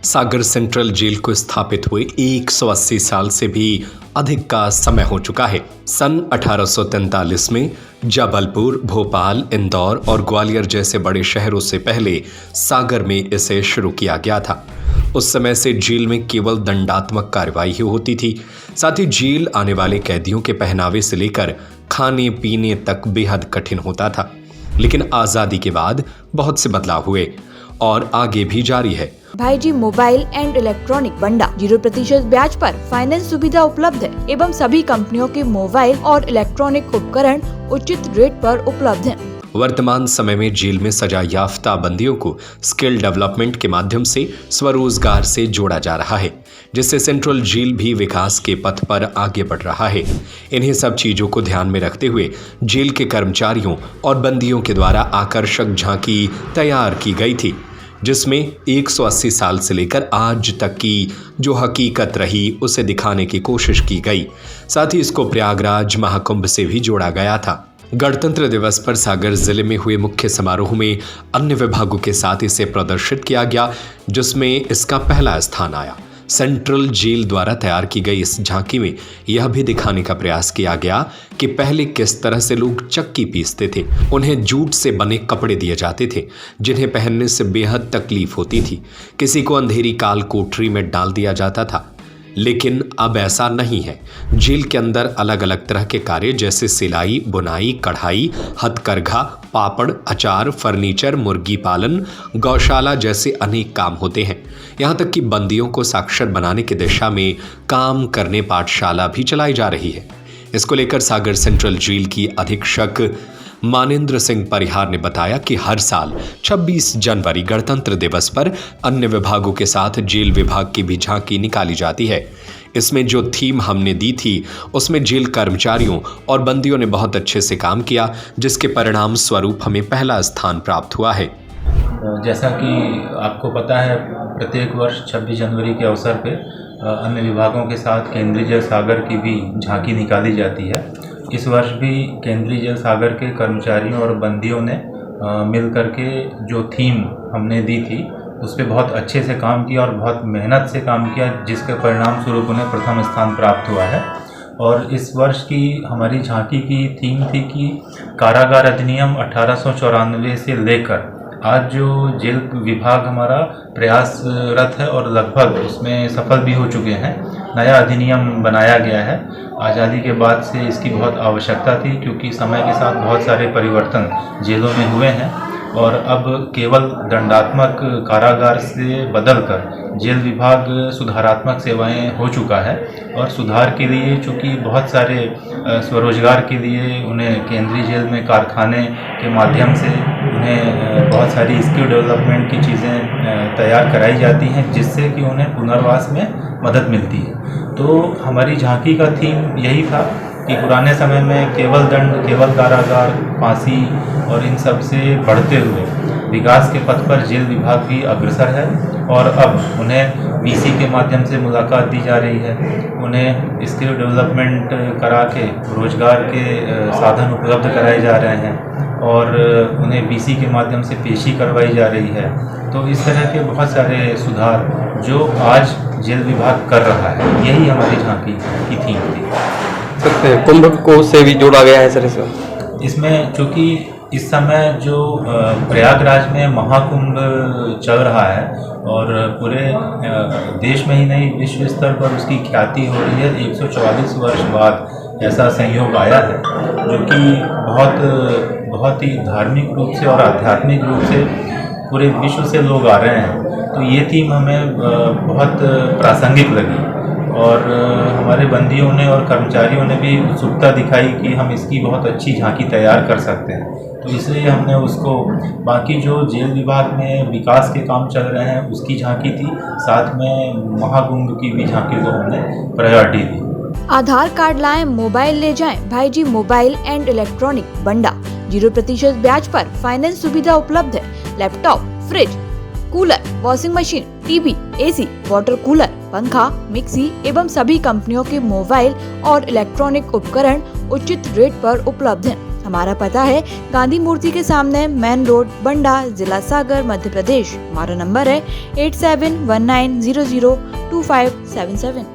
सागर central jail को स्थापित हुए 180 साल से भी अधिक का समय हो चुका है। सन 1843 में जबलपुर, भोपाल, इंदौर और ग्वालियर जैसे बड़े शहरों से पहले सागर में इसे शुरू किया गया था। उस समय से जेल में केवल दंडात्मक कार्रवाई ही होती थी। साथ ही जेल आने वाले कैदियों के पहनावे से लेकर खाने पीने तक बेहद कठिन होता था। लेकिन आज़ादी के बाद बहुत से बदलाव हुए और आगे भी जारी है। भाईजी मोबाइल एंड इलेक्ट्रॉनिक बंडा 0% ब्याज पर फाइनेंस सुविधा उपलब्ध है एवं सभी कंपनियों के मोबाइल और इलेक्ट्रॉनिक उपकरण उचित रेट पर उपलब्ध हैं। वर्तमान समय में जेल में सजा याफ्ता बंदियों को स्किल डेवलपमेंट के माध्यम से स्वरोजगार से जोड़ा जा रहा है, जिससे सेंट्रल जेल भी विकास के पथ पर आगे बढ़ रहा है। इन्हीं सब चीजों को ध्यान में रखते हुए जेल के कर्मचारियों और बंदियों के द्वारा आकर्षक झांकी तैयार की गई थी, जिसमें 180 साल से लेकर आज तक की जो हकीकत रही उसे दिखाने की कोशिश की गई। साथ ही इसको प्रयागराज महाकुंभ से भी जोड़ा गया था। गणतंत्र दिवस पर सागर जिले में हुए मुख्य समारोह में अन्य विभागों के साथ इसे प्रदर्शित किया गया, जिसमें इसका पहला स्थान आया। सेंट्रल जेल द्वारा तैयार की गई इस झांकी में यह भी दिखाने का प्रयास किया गया कि पहले किस तरह से लोग चक्की पीसते थे। उन्हें जूट से बने कपड़े दिए जाते थे, जिन्हें पहनने से बेहद तकलीफ होती थी। किसी को अंधेरी काल कोठरी में डाल दिया जाता था, लेकिन अब ऐसा नहीं है। जेल के अंदर अलग अलग तरह के कार्य जैसे सिलाई, बुनाई, कढ़ाई, हथकरघा, पापड़, अचार, फर्नीचर, मुर्गी पालन, गौशाला जैसे अनेक काम होते हैं। यहाँ तक कि बंदियों को साक्षर बनाने की दिशा में काम करने पाठशाला भी चलाई जा रही है। इसको लेकर सागर सेंट्रल जेल की अधीक्षक मानेंद्र सिंह परिहार ने बताया कि हर साल 26 जनवरी गणतंत्र दिवस पर अन्य विभागों के साथ जेल विभाग की भी झांकी निकाली जाती है। इसमें जो थीम हमने दी थी उसमें जेल कर्मचारियों और बंदियों ने बहुत अच्छे से काम किया, जिसके परिणाम स्वरूप हमें पहला स्थान प्राप्त हुआ है। जैसा कि आपको पता है, प्रत्येक वर्ष 26 जनवरी के अवसर पर अन्य विभागों के साथ केंद्रीय जेल सागर की भी झांकी निकाली जाती है। इस वर्ष भी केंद्रीय जेल सागर के कर्मचारियों और बंदियों ने मिल करके जो थीम हमने दी थी उस पर बहुत अच्छे से काम किया और बहुत मेहनत से काम किया, जिसके परिणाम स्वरूप उन्हें प्रथम स्थान प्राप्त हुआ है। और इस वर्ष की हमारी झांकी की थीम थी कि कारागार अधिनियम 1894 से लेकर आज जो जेल विभाग हमारा प्रयासरत है और लगभग उसमें सफल भी हो चुके हैं। नया अधिनियम बनाया गया है। आज़ादी के बाद से इसकी बहुत आवश्यकता थी, क्योंकि समय के साथ बहुत सारे परिवर्तन जेलों में हुए हैं और अब केवल दंडात्मक कारागार से बदलकर जेल विभाग सुधारात्मक सेवाएं हो चुका है। और सुधार के लिए चूँकि बहुत सारे स्वरोजगार के लिए उन्हें केंद्रीय जेल में कारखाने के माध्यम से उन्हें बहुत सारी स्किल डेवलपमेंट की चीज़ें तैयार कराई जाती हैं, जिससे कि उन्हें पुनर्वास में मदद मिलती है। तो हमारी झांकी का थीम यही था कि पुराने समय में केवल दंड, केवल कारागार, फांसी और इन सब से बढ़ते हुए विकास के पथ पर जेल विभाग भी अग्रसर है। और अब उन्हें बीसी के माध्यम से मुलाकात दी जा रही है, उन्हें स्किल डेवलपमेंट करा के रोजगार के साधन उपलब्ध कराए जा रहे हैं और उन्हें बीसी के माध्यम से पेशी करवाई जा रही है। तो इस तरह के बहुत सारे सुधार जो आज जेल विभाग कर रहा है, यही हमारी झांकी की थीम थी। सकते हैं कुंभ को से भी जोड़ा गया है सर इसमें, चूँकि इस समय जो प्रयागराज में महाकुंभ चल रहा है और पूरे देश में ही नहीं विश्व स्तर पर उसकी ख्याति हो रही है। 144 वर्ष बाद ऐसा संयोग आया है, जो कि बहुत ही धार्मिक रूप से और आध्यात्मिक रूप से पूरे विश्व से लोग आ रहे हैं। तो ये थीम हमें बहुत प्रासंगिक लगी और हमारे बंदियों ने और कर्मचारियों ने भी उत्सुकता दिखाई कि हम इसकी बहुत अच्छी झांकी तैयार कर सकते हैं। तो इसलिए हमने उसको, बाकी जो जेल विभाग में विकास के काम चल रहे हैं उसकी झांकी थी, साथ में महाकुंभ की भी झांकी को हमने प्रायोरिटी दी। आधार कार्ड लाएं, मोबाइल ले जाएं। भाईजी मोबाइल एंड इलेक्ट्रॉनिक बंडा 0% ब्याज पर फाइनेंस सुविधा उपलब्ध है। Laptop, fridge, cooler, washing machine, TV, AC, water cooler, पंखा, मिक्सी एवं सभी कंपनियों के मोबाइल और इलेक्ट्रॉनिक उपकरण उचित रेट पर उपलब्ध हैं। हमारा पता है गांधी मूर्ति के सामने, मेन रोड, बंडा, जिला सागर, मध्य प्रदेश। हमारा नंबर है 8719002577।